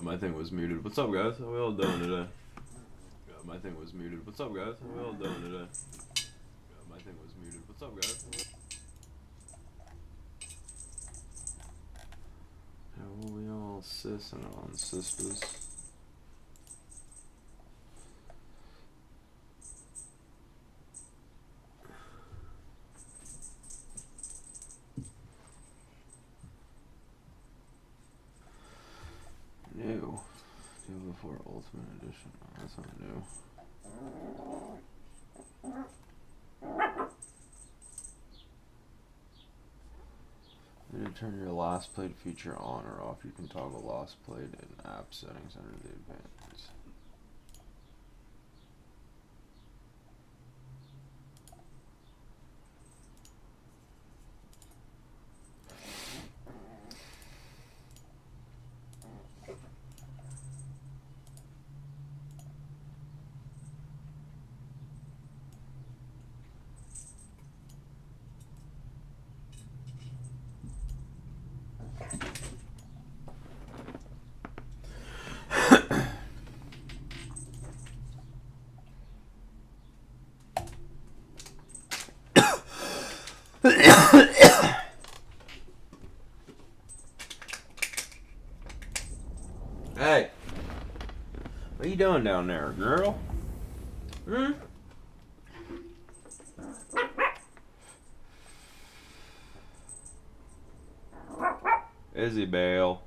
My thing was muted. What's up, guys? How we all doing today? My thing was muted. What's up, guys? How we all doing today? My thing was muted. What's up, guys? How we all sis and on sisters? New. Diablo 4 Ultimate Edition. Oh, that's not new. You need to turn your last played feature on or off. You can toggle last played in app settings under the advanced. Hey, what are you doing down there, girl? Hmm? Izzy Bale.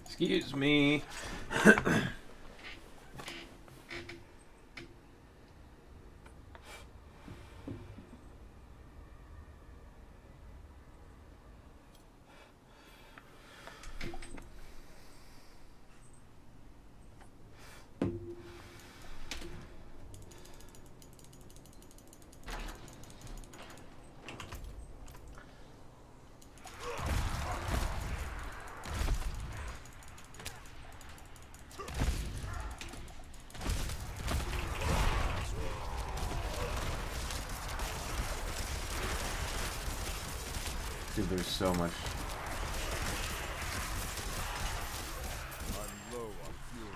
Excuse me. Dude, there's so much. I'm low on fury.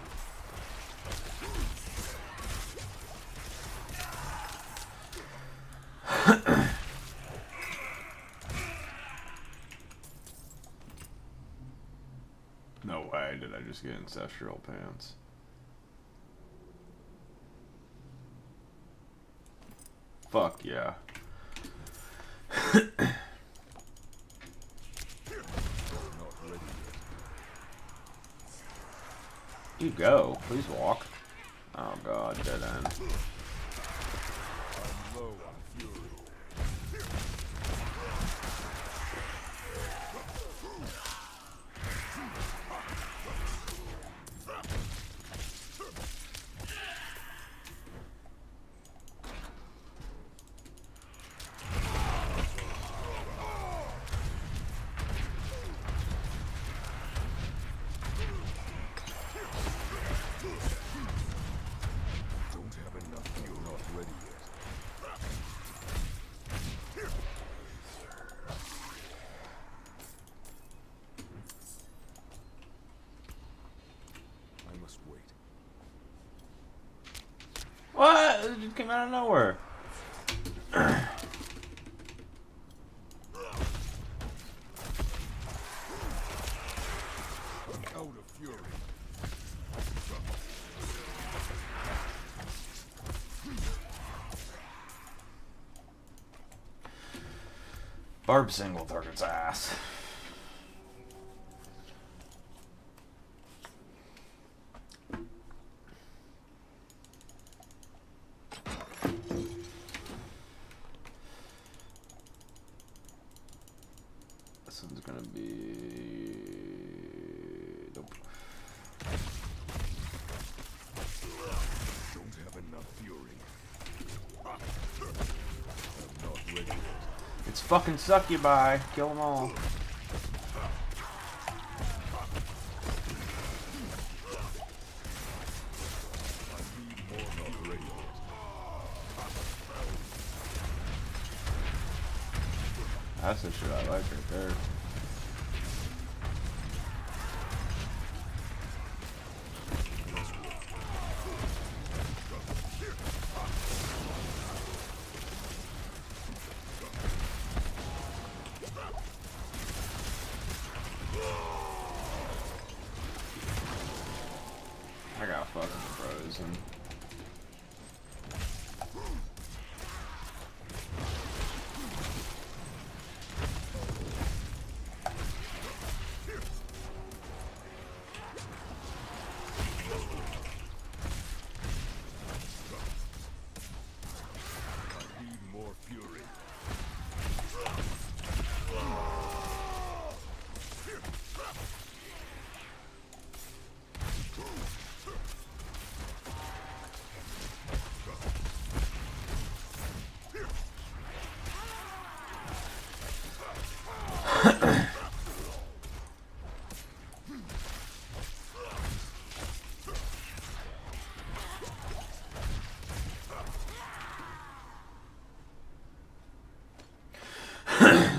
No way did I just get ancestral pants. Fuck yeah. You go. Please walk. Oh god, dead end. I'm low on fury. What? It just came out of nowhere. Out of fury. Barb single target's ass. This one's gonna be... Nope. Don't have enough fury. I'm not ready yet. It's fucking succubi. Kill them all. I need more not ready yet. That's the shit I like right there. I got fucking frozen. I need more fury.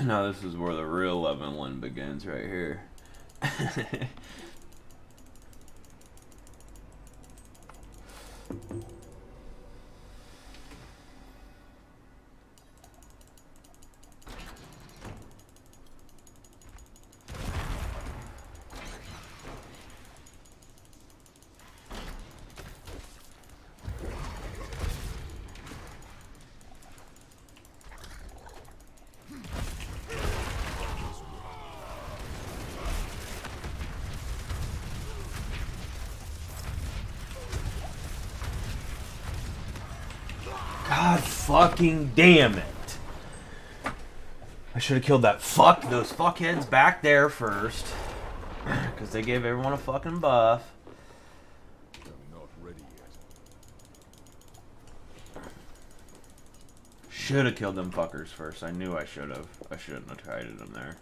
Now this is where the real 11-1 begins right here. God fucking damn it. I should have killed those fuckheads back there first. Because they gave everyone a fucking buff. I'm not ready yet. Should have killed them fuckers first. I knew I should have. I shouldn't have kited them there.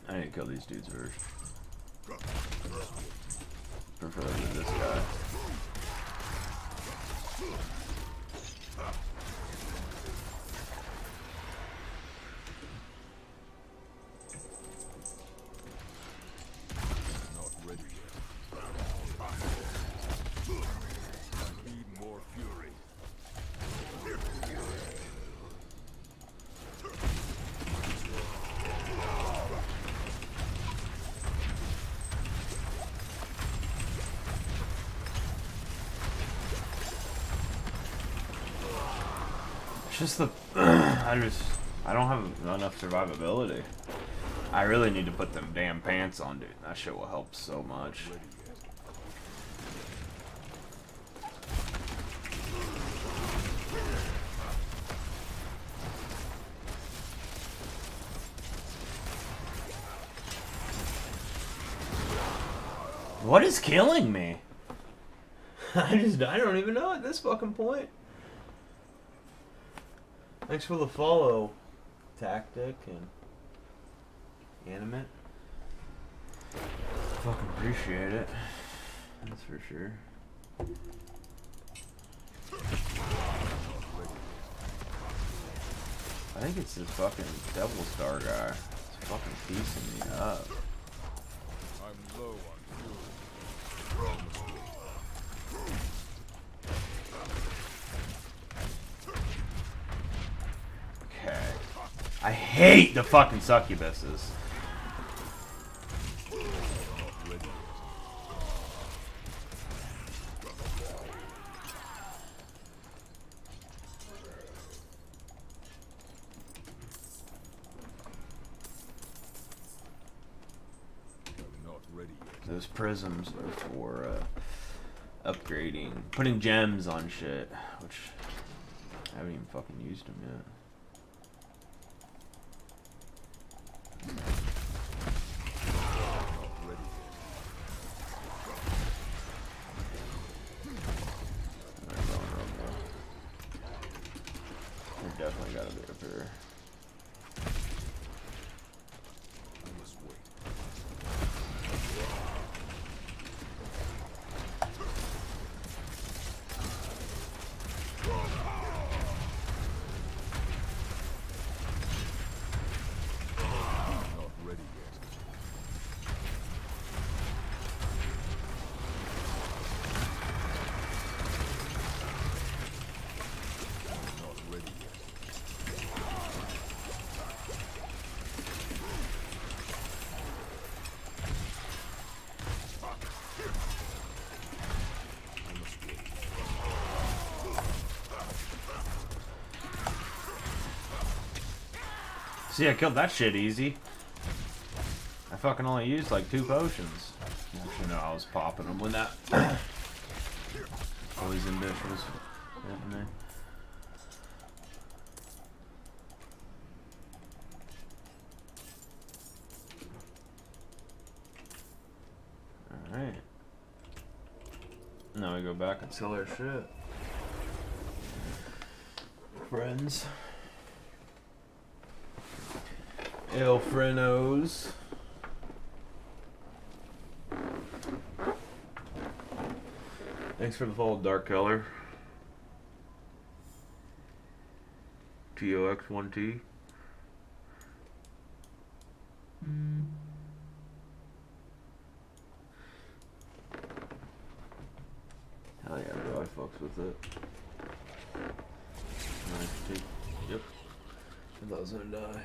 I need to kill these dudes first. Preferably this guy. Not ready yet. I need more fury. It's just the I don't have enough survivability. I really need to put them damn pants on, dude. That shit will help so much. Ready yet. What is killing me? I don't even know at this fucking point. Thanks for the follow, Tactic and Animate. Fucking appreciate it. That's for sure. I think it's this fucking Devil Star guy. It's fucking piecing me up. I'm low on Okay. I hate the fucking succubuses. Those prisms are for upgrading, putting gems on shit, which I haven't even fucking used them yet. They're definitely gotta be up here. See, I killed that shit easy. I fucking only used like 2 potions. Actually, no, I was popping them when that poison dish was hitting me. Alright. Now we go back and sell our shit. Friends. El Frenos. Thanks for the follow, Dark Color. TOX1T. Hell yeah, bro, I fucks with it. Nice, dude. Yep. I thought I was gonna die.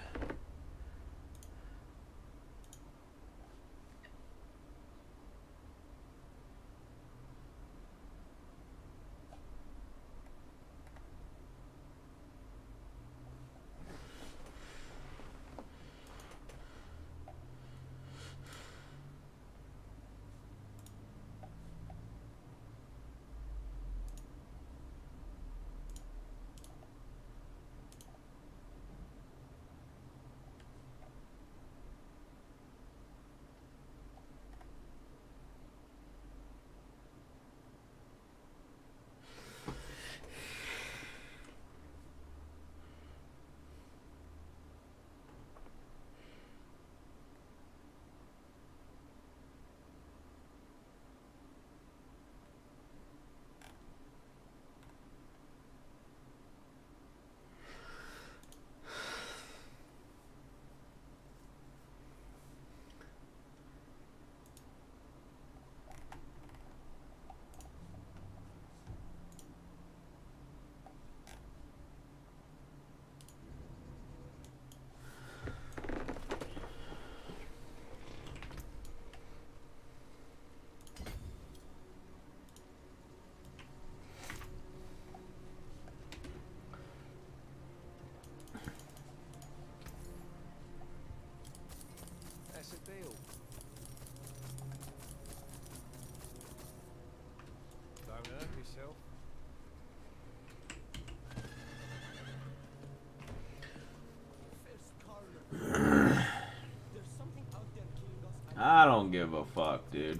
I don't give a fuck, dude.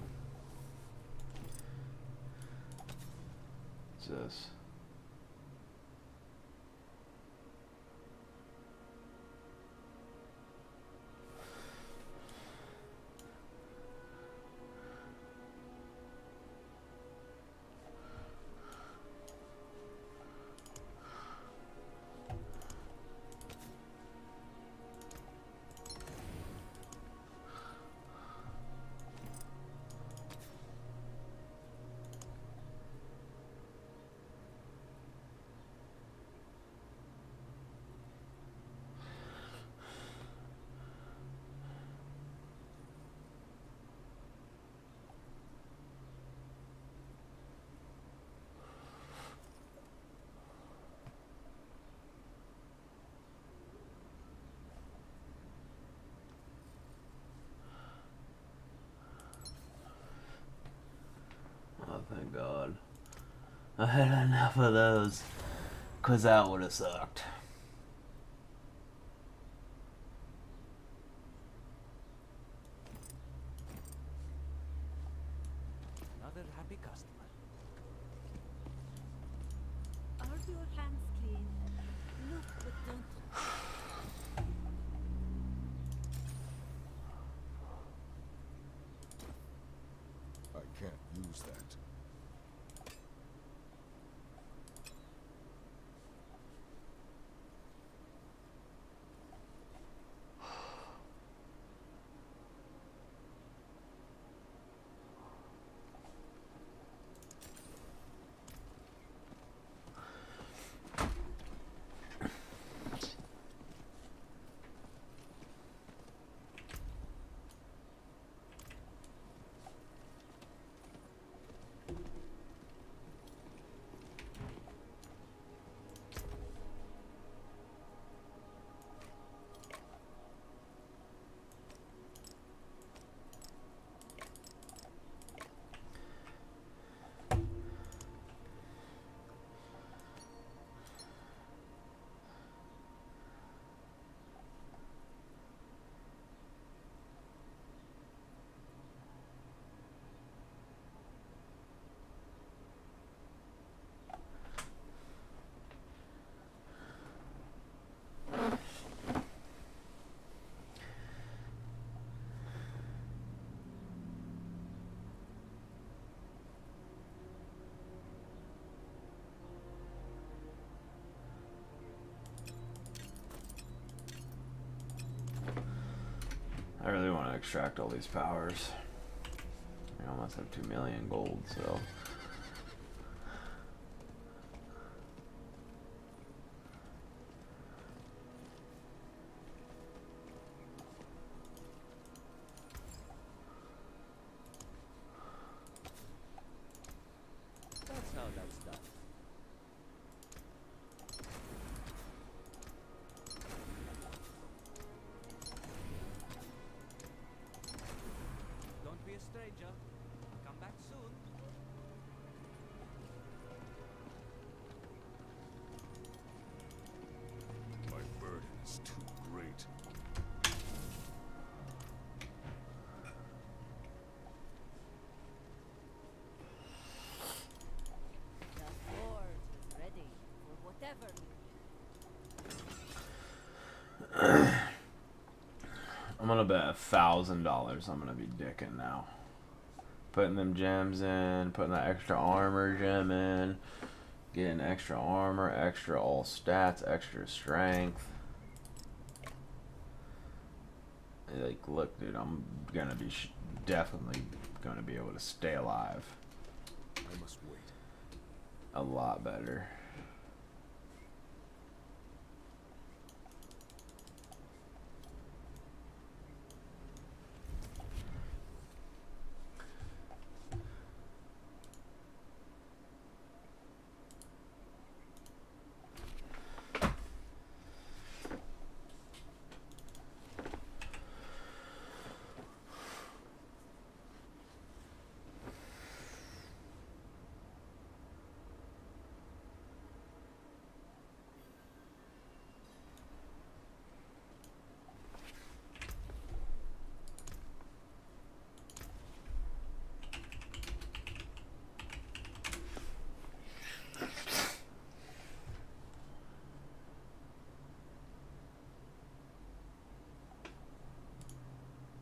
What's this? Oh, thank God. I had enough of those. Because that would have sucked. Another happy customer. Are your hands clean? Look, but don't. I can't use that. I really want to extract all these powers. I almost have 2 million gold, so. That's how that's done. Don't be a stranger. Come back soon. My burden is too great. The forge is ready for whatever you need. I'm gonna bet $1,000 I'm gonna be dicking now. Putting them gems in, putting that extra armor gem in, getting extra armor, extra all stats, extra strength. Like, look, dude, I'm gonna be definitely gonna be able to stay alive I must wait. a lot better.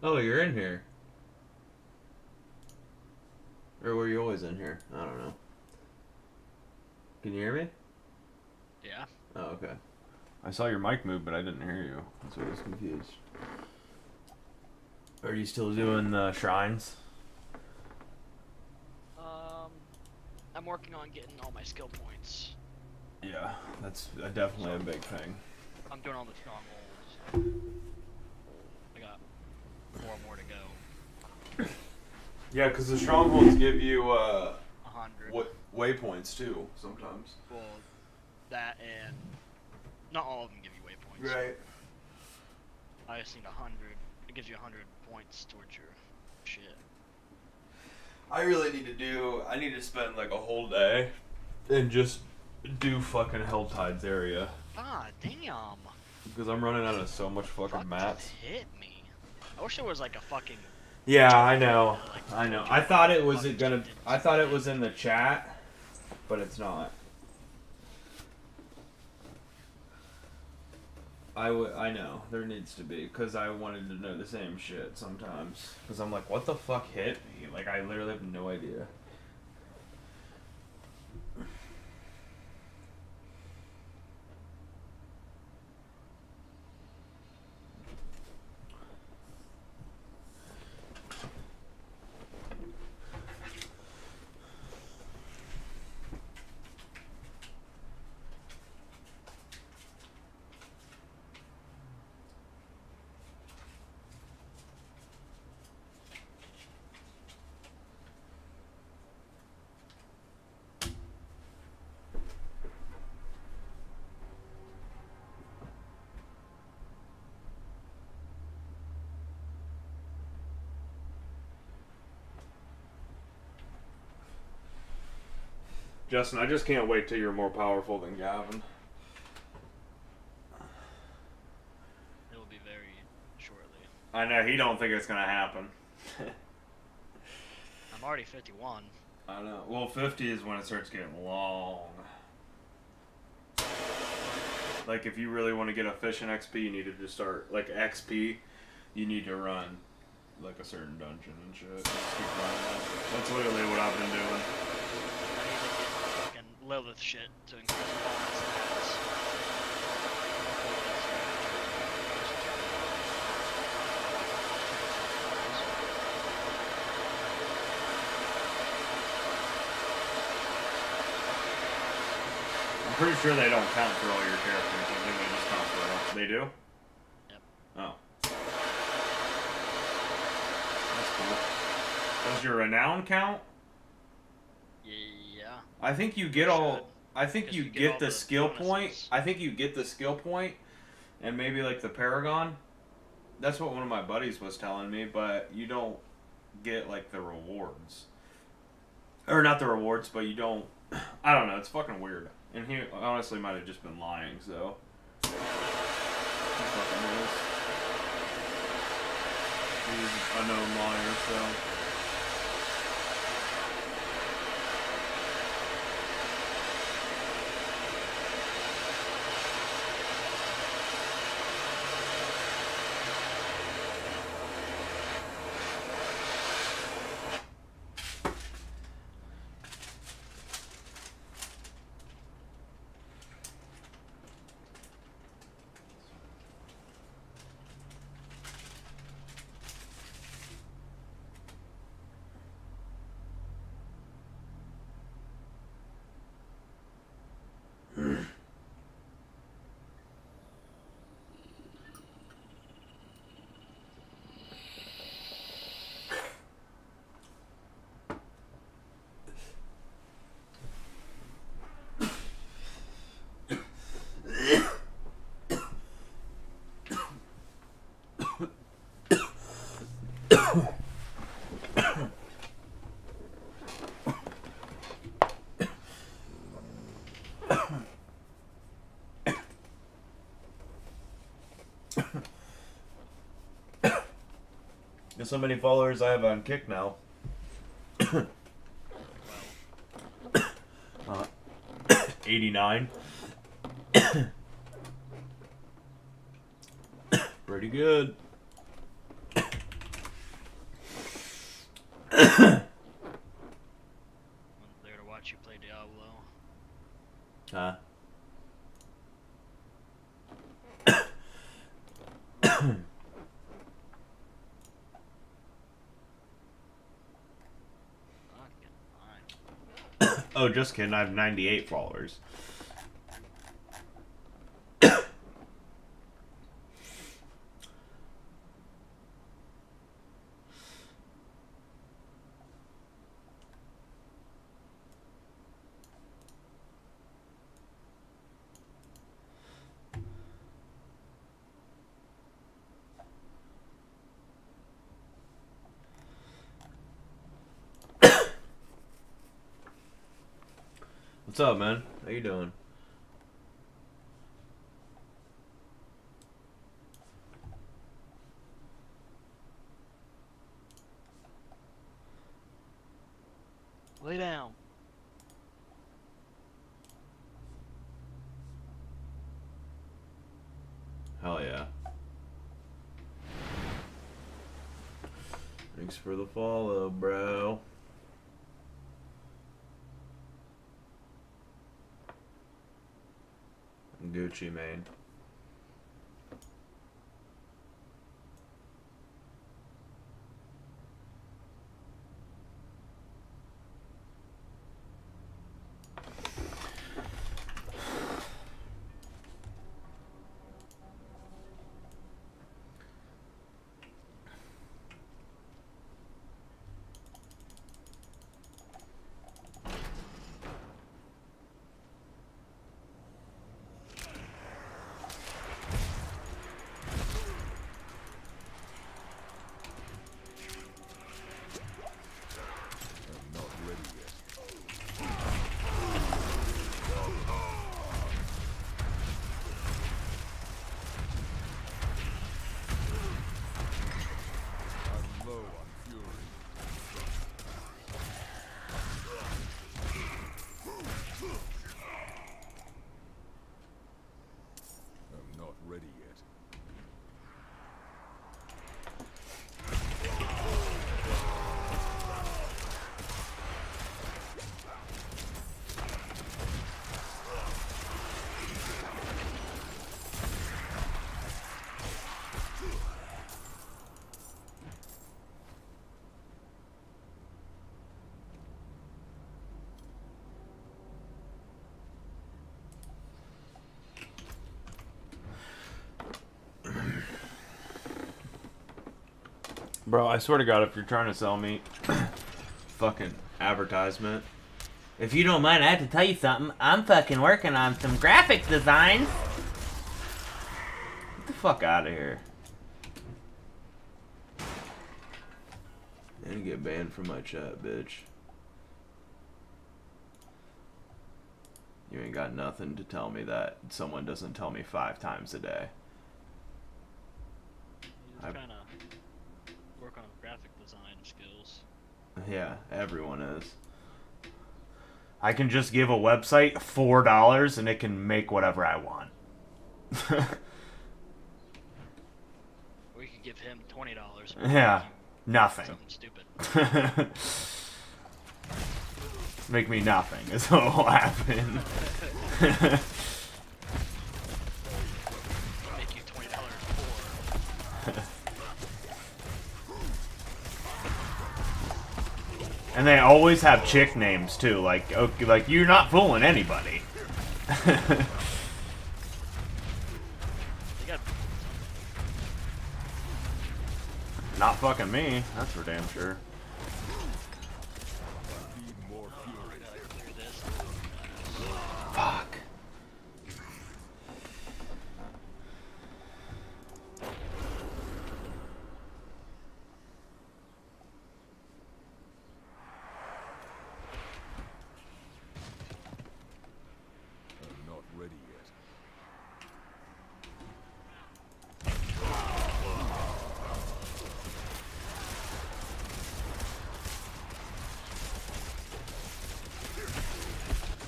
Oh, you're in here. Or were you always in here? I don't know. Can you hear me? Yeah. Oh, okay. I saw your mic move, but I didn't hear you. That's why I was confused. Are you still doing the shrines? I'm working on getting all my skill points. Yeah, that's definitely a big thing. I'm doing all the strongholds. I got 4 more to go. Yeah, because the strongholds give you 100. waypoints too sometimes. Well, that and not all of them give you waypoints. Right. I just need 100. It gives you 100 points towards your shit. I really need I need to spend like a whole day and just do fucking Helltides area. Ah, damn. Because I'm running out of so much fucking Fuck mats. just hit me. I wish there was like a fucking... Yeah, I know. Like, I know. I thought it was in the chat, but it's not. I know. There needs to be, because I wanted to know the same shit sometimes. Because I'm like, what the fuck hit me? Like, I literally have no idea. Justin, I just can't wait till you're more powerful than Gavin. It will be very shortly. I know, he don't think it's gonna happen. I'm already 51. I know. Well, 50 is when it starts getting long. Like, if you really want to get efficient XP, you need to just start, like, XP, you need to run, like, a certain dungeon and shit. Just keep running that. That's literally what I've been doing. I need to get fucking Lilith shit to increase all my stats. I'm pretty sure they don't count for all your characters. I think they just count for all. They do? Yep. Oh. That's cool. Does your renown count? Yeah. I think you get all... Should. I think Because you you get get all the the skill bonuses. point. I think you get the skill point and maybe like the Paragon. That's what one of my buddies was telling me, but you don't get like the rewards. Or not the rewards, but you don't... I don't know, it's fucking weird. And he honestly might have just been lying, so... He fucking is. He's a known liar, so... There's so many followers I have on Kick now. 89. Pretty good. there to watch you play Diablo. Huh? Fucking fine. Oh, just kidding. I have 98 followers. What's up, man? How you doing? Lay down. Hell yeah. Thanks for the follow, bro. Gucci Mane. I'm not ready yet. I'm low on fury. I'm not ready yet. Bro, I swear to God, if you're trying to sell me fucking advertisement, if you don't mind, I have to tell you something. I'm fucking working on some graphic designs. Get the fuck out of here. And get banned from my chat, bitch. You ain't got nothing to tell me that someone doesn't tell me 5 times a day. He's trying to work on graphic design skills. Yeah, everyone is. I can just give a website $4 and it can make whatever I want. We could give him $20. Yeah, nothing. Something stupid. Make me nothing is what will happen. Make you $20 more. And they always have chick names too. Like, okay, like you're not fooling anybody. You got Not fucking me. That's for damn sure. Need more fury. I gotta clear this. Fuck. I'm not ready yet.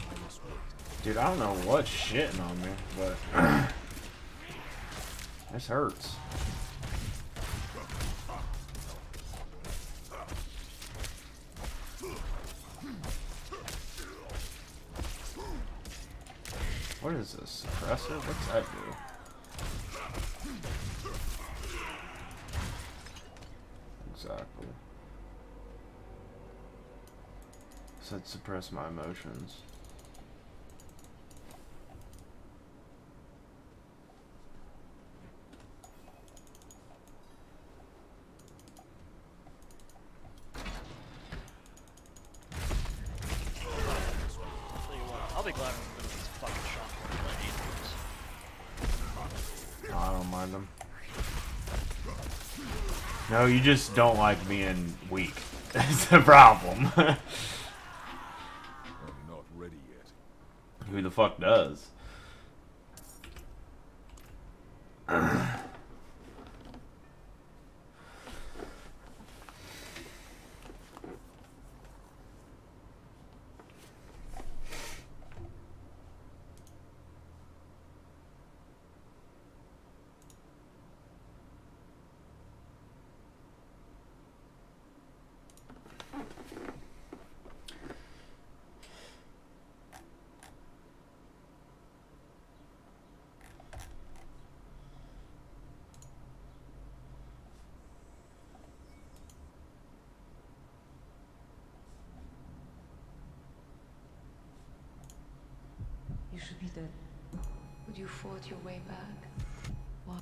I must wait. Dude, I don't know what's shitting on me, but this hurts. What is this? Suppressor? What's that do? Exactly. Said suppress my emotions. Tell you what, I'll be glad when we these fucking shotguns. I don't mind them. No, you just don't like being weak. That's the problem. I'm not ready yet. Who the fuck does? You should be dead. But you fought your way back. Why?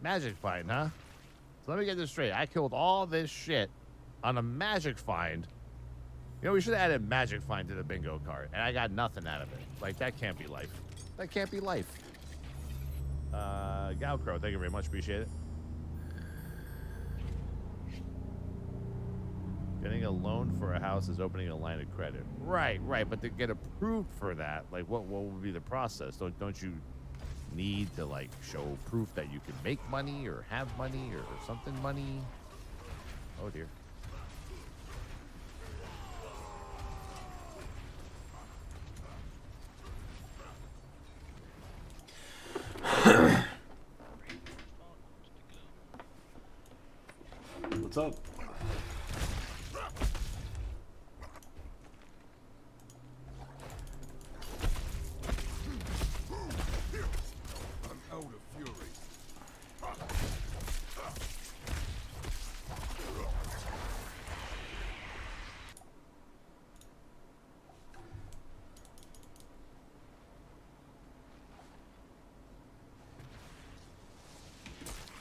Magic find, huh? So let me get this straight. I killed all this shit on a magic find. You know, we should have added magic find to the bingo card, and I got nothing out of it. Like, that can't be life. That can't be life. Galcrow, thank you very much. Appreciate it. Getting a loan for a house is opening a line of credit. Right, right. But to get approved for that, like, what would be the process? Don't you need to, like, show proof that you can make money or have money or something money? Oh, dear. What's up? I'm out of fury.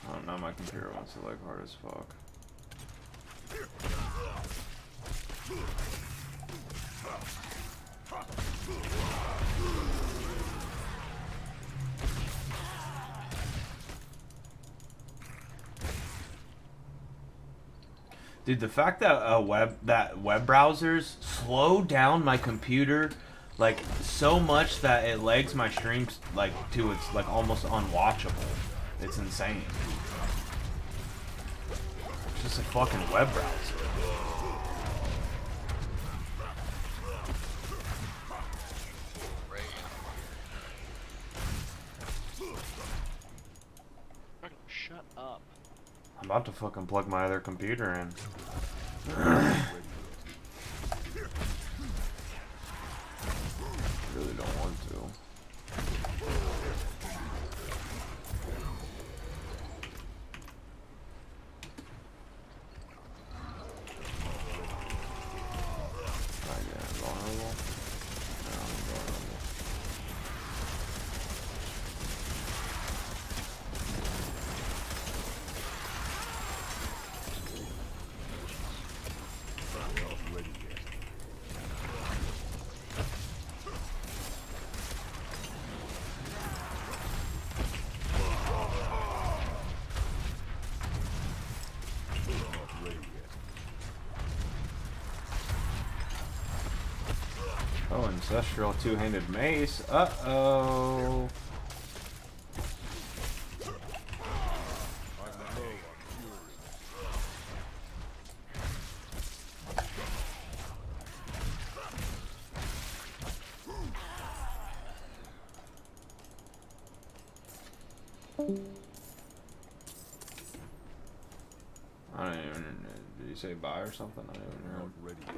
Oh no, my computer wants to like hard as fuck. Dude, the fact that web browsers slow down my computer like so much that it lags my streams like to it's like almost unwatchable. It's insane. It's just a fucking web browser. Shut up. I'm about to fucking plug my other computer in. Really don't want to. Vulnerable? No, I'm vulnerable. Ancestral two-handed mace. Uh-oh. I don't even. Did you say buy or something? I don't even know. Not ready yet.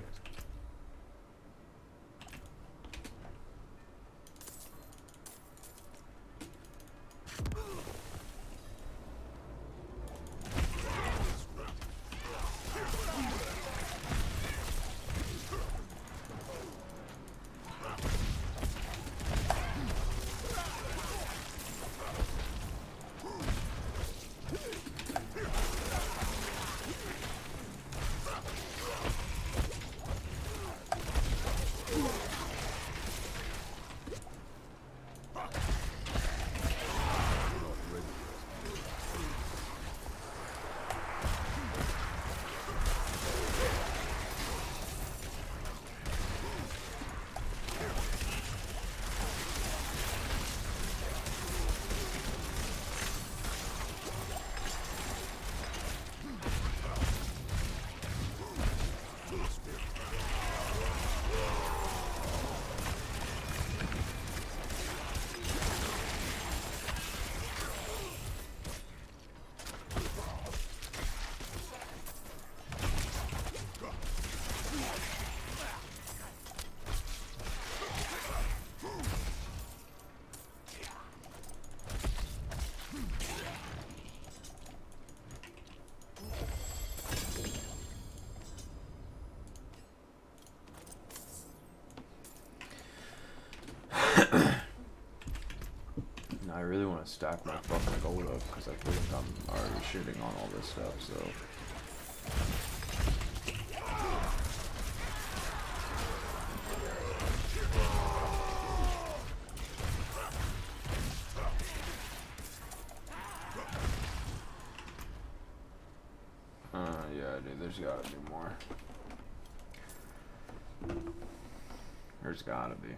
I really want to stack my fucking gold up because I feel like I'm already shitting on all this stuff, so. Yeah, dude, there's gotta be more. There's gotta be.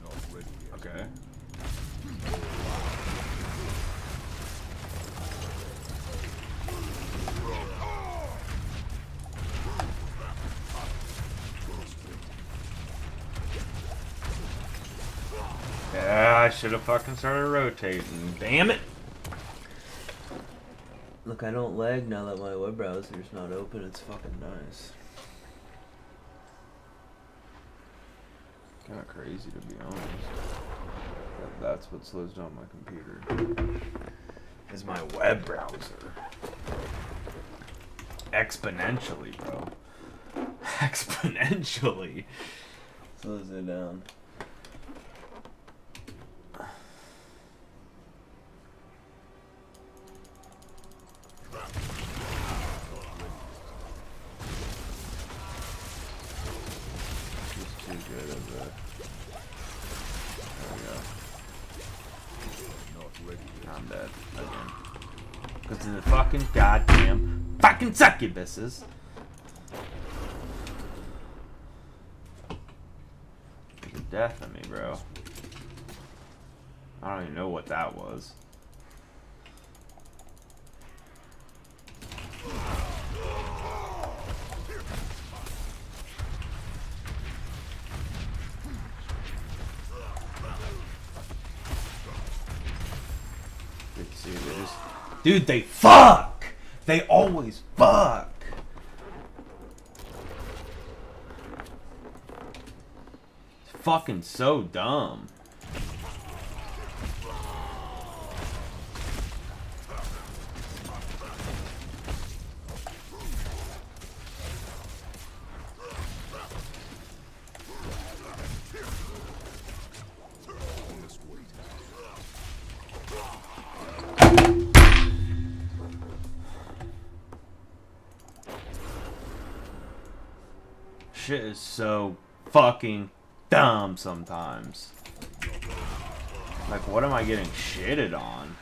Not ready yet. Okay. Yeah, I should have fucking started rotating. Damn it! Look, I don't lag now that my web browser's not open. It's fucking nice. Kind of crazy to be honest. That's what slows down my computer. Is my web browser. Exponentially, bro. Exponentially slows it down. I'm dead again. Because of the fucking goddamn fucking succubuses. There's a death in me, bro. I don't even know what that was. Dude, they fuck! They always fuck! It's fucking so dumb. Shit is so fucking dumb sometimes. Like, what am I getting shitted on?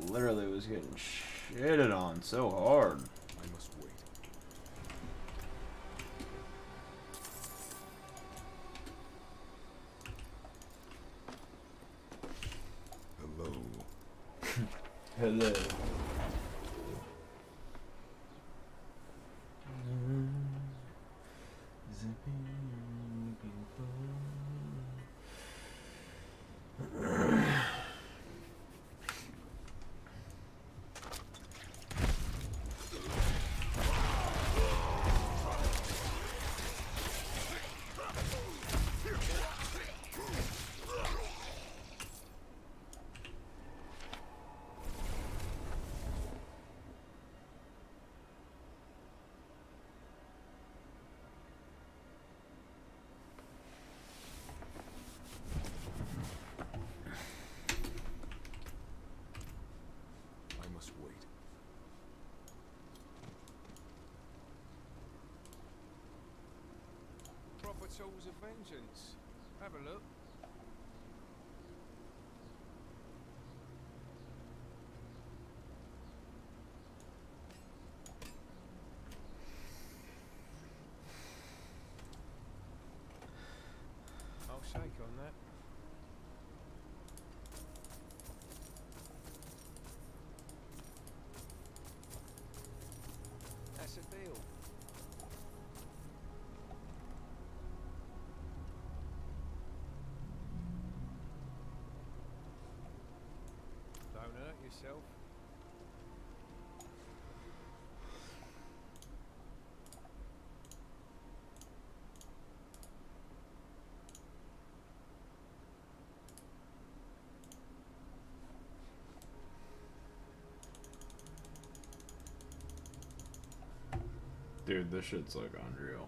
Literally was getting shitted on so hard. I must wait. Hello. Hello. I must wait. Proper tools of vengeance. Have a look. I'll shake on that. That's a deal. Don't hurt yourself. Dude, this shit's like unreal.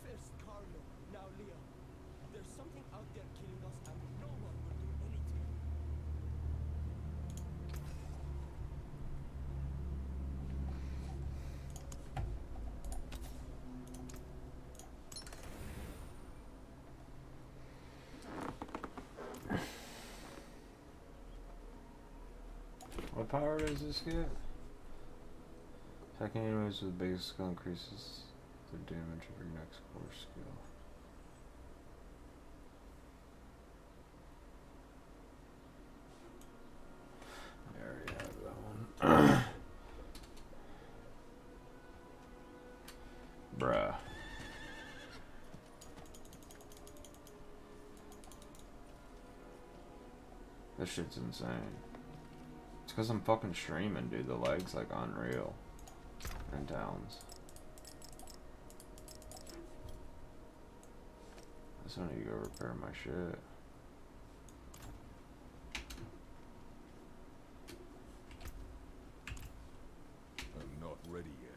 First Carlo, now Leo. There's something out there killing us and no one will do anything. What power does this get? Attacking enemies with the biggest skill increases the damage of your next core skill. I already have that one. Bruh. This shit's insane. It's because I'm fucking streaming, dude. The leg's like unreal. And downs. I just want to go repair my shit. I'm not ready yet.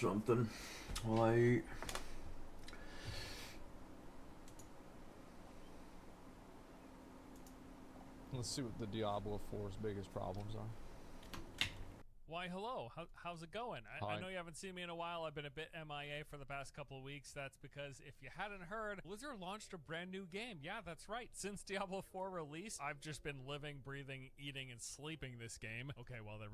something while I eat. Let's see what the Diablo 4's biggest problems are. Why, hello. How's it going? I know you haven't seen me in a while. I've been a bit MIA for the past couple of weeks. That's because if you hadn't heard, Blizzard launched a brand new game. Yeah, that's right. Since Diablo 4 release, I've just been living, breathing, eating, and sleeping this game. Okay, well, they're...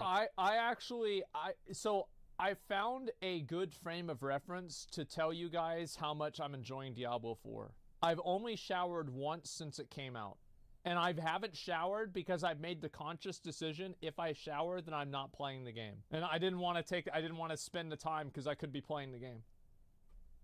So I found a good frame of reference to tell you guys how much I'm enjoying Diablo 4. I've only showered once since it came out. And I haven't showered because I've made the conscious decision, if I shower, then I'm not playing the game. And I didn't want to spend the time because I could be playing the game.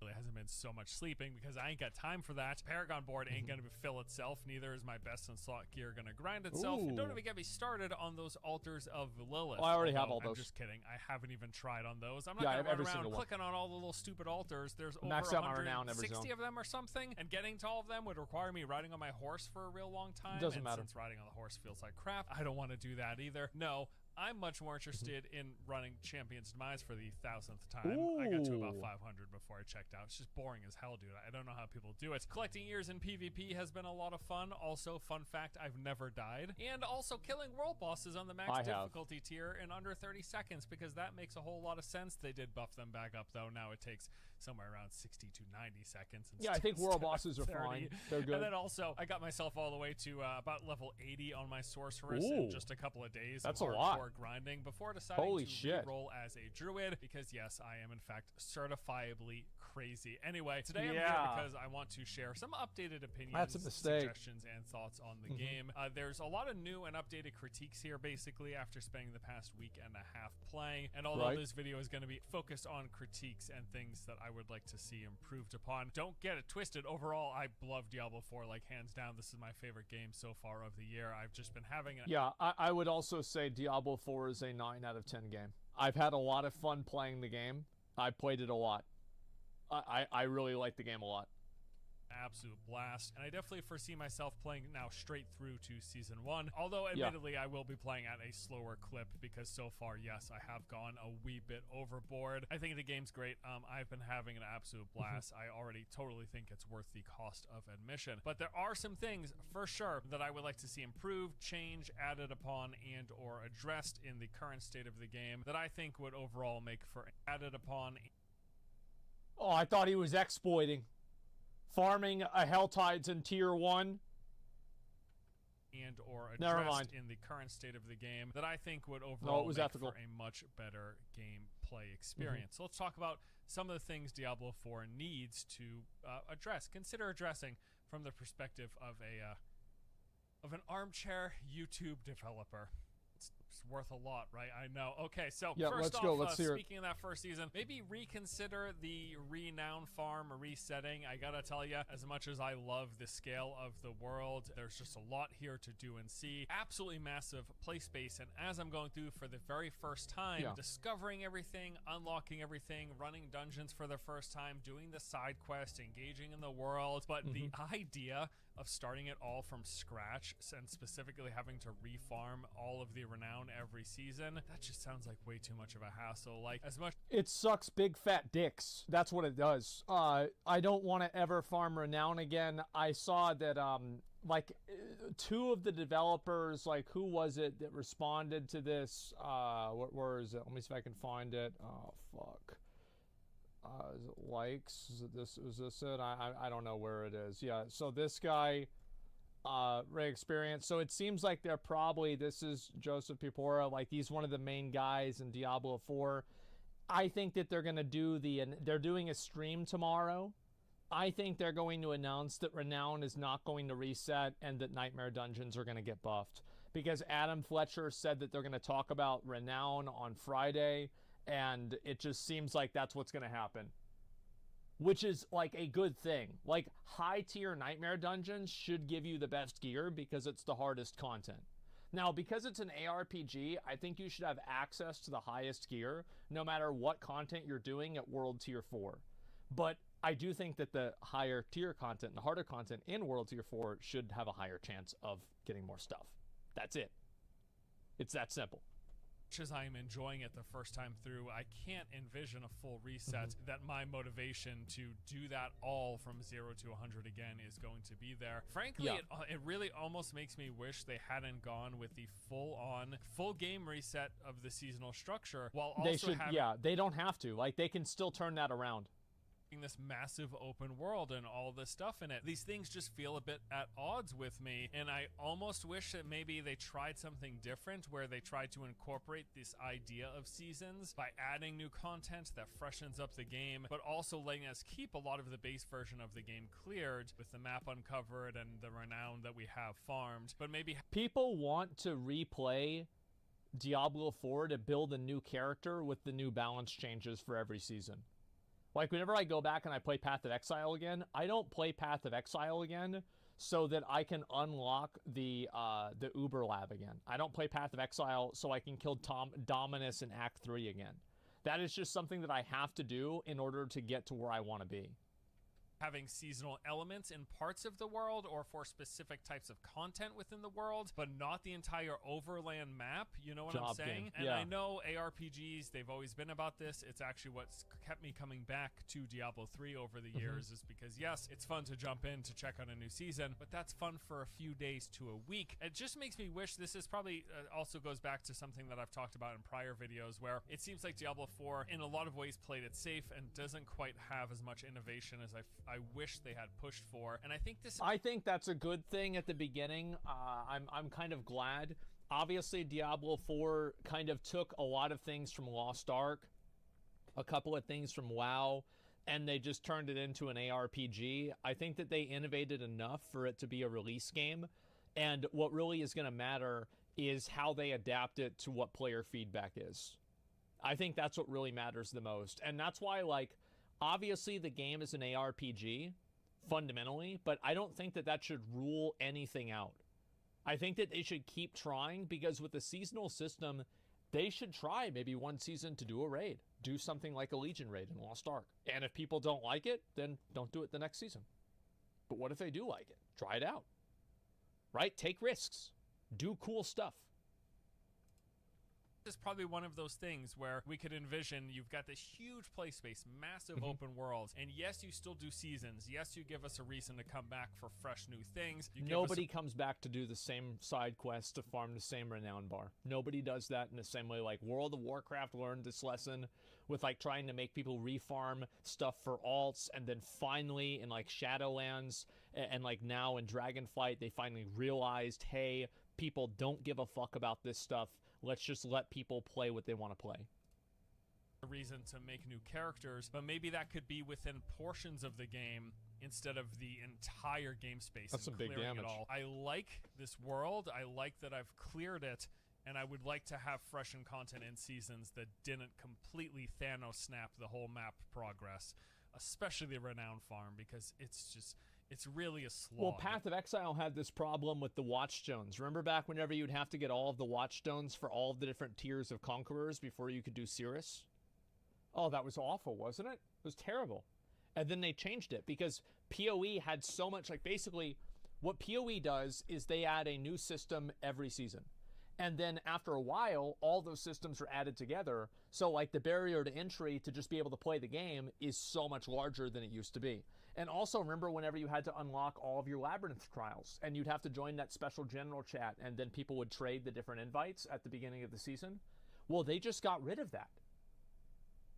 Really hasn't been so much sleeping because I ain't got time for that. Paragon board ain't gonna fill itself. Neither is my best in slot gear gonna grind itself. And don't even get me started on those altars of Lilith. I already have all those. I'm just kidding. I haven't even tried on those. I'm not Yeah, gonna run around clicking on all the little stupid altars. There's over Max out my renown every 160 zone. of them or something, and getting to all of them would require me riding on my horse for a real long time. Doesn't matter. Since riding on the horse feels like crap, I don't want to do that either. No. I'm much more interested in running Champion's Demise for the 1000th time. Ooh. I got to about 500 before I checked out. It's just boring as hell, dude. I don't know how people do it. Collecting ears in PvP has been a lot of fun. Also, fun fact, I've never died. And also killing world bosses on the max difficulty tier in under 30 seconds because that makes a whole lot of sense. They did buff them back up, though. Now it takes somewhere around 60 to 90 seconds. Yeah, I think world bosses are fine. They're good. And then also, I got myself all the way to about level 80 on my sorceress in just a couple of days. That's of a lot. Grinding before deciding Holy to shit. roll as a druid because yes, I am in fact certifiably crazy. Anyway, today I'm Yeah. here because I want to share some updated opinions, That's a mistake. suggestions, and thoughts on the game. There's a lot of new and updated critiques here basically after spending the past week and a half playing. And although this video is going to be focused on critiques and things that I would like to see improved upon, don't get it twisted. Overall, I love Diablo 4 like hands down. This is my favorite game so far of the year. I've just been having Yeah, I would also say Diablo 4 is a 9 out of 10 game. I've had a lot of fun playing the game. I played it a lot. I really like the game a lot. Absolute blast, and I definitely foresee myself playing now straight through to season 1, although admittedly I will be playing at a slower clip because so far, yes, I have gone a wee bit overboard. I think the game's great. I've been having an absolute blast. I already totally think it's worth the cost of admission, but there are some things for sure that I would like to see improved, changed, added upon, and or addressed in the current state of the game that I think would overall make for added upon. Oh, I thought he was exploiting. Farming a Hell Tides in Tier 1. And or Never addressed mind. in the current state of the game that I think would overall make ethical. for a much better gameplay experience. So let's talk about some of the things Diablo 4 needs to consider addressing from the perspective of an armchair YouTube developer. It's worth a lot, right? I know. Okay, so first off, Let's hear it. speaking of that first season, maybe reconsider the renown farm resetting. I gotta tell you, as much as I love the scale of the world, there's just a lot here to do and see. Absolutely massive play space, and as I'm going through for the very first time, discovering everything, unlocking everything, running dungeons for the first time, doing the side quest, engaging in the world, but the idea of starting it all from scratch and specifically having to refarm all of the renown every season, that just sounds like way too much of a hassle. Like, as much It sucks big fat dicks. That's what it does. I don't want to ever farm renown again. I saw that two of the developers, like, who was it that responded to this? Where is it? Let me see if I can find it. Oh fuck. Is it likes? Is this it? I don't know where it is. Yeah. So this guy, Ray Experience. So it seems like they're probably, this is Joseph Pipora, like he's one of the main guys in Diablo 4. I think that they're going to they're doing a stream tomorrow. I think they're going to announce that Renown is not going to reset and that Nightmare Dungeons are going to get buffed. Because Adam Fletcher said that they're going to talk about Renown on Friday, and it just seems like that's what's going to happen. Which is like a good thing. Like, high tier Nightmare Dungeons should give you the best gear because it's the hardest content. Now, because it's an ARPG, I think you should have access to the highest gear no matter what content you're doing at World Tier 4. But I do think that the higher tier content and the harder content in World Tier 4 should have a higher chance of getting more stuff. That's it. It's that simple. much as I'm enjoying it the first time through, I can't envision a full reset that my motivation to do that all from 0 to 100 again is going to be there. Frankly, it really almost makes me wish they hadn't gone with the full game reset of the seasonal structure, while also they don't have to. Like, they can still turn that around. This massive open world and all this stuff in it. These things just feel a bit at odds with me, and I almost wish that maybe they tried something different where they tried to incorporate this idea of seasons by adding new content that freshens up the game, but also letting us keep a lot of the base version of the game cleared with the map uncovered and the renown that we have farmed. But maybe people want to replay Diablo 4 to build a new character with the new balance changes for every season. Like, whenever I go back and I play Path of Exile again, I don't play Path of Exile again so that I can unlock the Uber Lab again. I don't play Path of Exile so I can kill Dominus in Act 3 again. That is just something that I have to do in order to get to where I want to be. Having seasonal elements in parts of the world or for specific types of content within the world, but not the entire overland map. You know what I'm saying? And I know ARPGs, they've always been about this. It's actually what's kept me coming back to Diablo 3 over the years, is because, yes, it's fun to jump in to check out a new season, but that's fun for a few days to a week. It just makes me wish, this is probably also goes back to something that I've talked about in prior videos, where it seems like Diablo 4 in a lot of ways played it safe and doesn't quite have as much innovation as I wish they had pushed for. And I think that's a good thing at the beginning. I'm kind of glad. Obviously, Diablo 4 kind of took a lot of things from Lost Ark, a couple of things from WoW, and they just turned it into an ARPG. I think that they innovated enough for it to be a release game. And what really is going to matter is how they adapt it to what player feedback is. I think that's what really matters the most. And that's why, like, obviously, the game is an ARPG, fundamentally, but I don't think that should rule anything out. I think that they should keep trying, because with the seasonal system, they should try maybe one season to do a raid. Do something like a Legion raid in Lost Ark. And if people don't like it, then don't do it the next season. But what if they do like it? Try it out. Right? Take risks. Do cool stuff. Is probably one of those things where we could envision you've got this huge play space, massive open world, and yes, you still do seasons. Yes, you give us a reason to come back for fresh new things. Nobody comes back to do the same side quests to farm the same renown bar. Nobody does that in the same way. Like, World of Warcraft learned this lesson with, like, trying to make people refarm stuff for alts, and then finally in, like, Shadowlands and like now in Dragonflight, they finally realized, hey, people don't give a fuck about this stuff. Let's just let people play what they want to play. A reason to make new characters, but maybe that could be within portions of the game instead of the entire game space. That's some big damage. It all. I like this world. I like that I've cleared it, and I would like to have freshened content in seasons that didn't completely Thanos snap the whole map progress, especially the renown farm, because it's really a slog. Well, Path of Exile had this problem with the Watchstones. Remember back whenever you'd have to get all of the Watchstones for all of the different tiers of Conquerors before you could do Cirrus? Oh, that was awful, wasn't it? It was terrible. And then they changed it because PoE had so much, like, basically what PoE does is they add a new system every season. And then after a while, all those systems are added together. So, like, the barrier to entry to just be able to play the game is so much larger than it used to be. And also, remember whenever you had to unlock all of your Labyrinth trials, and you'd have to join that special general chat, and then people would trade the different invites at the beginning of the season? Well, they just got rid of that.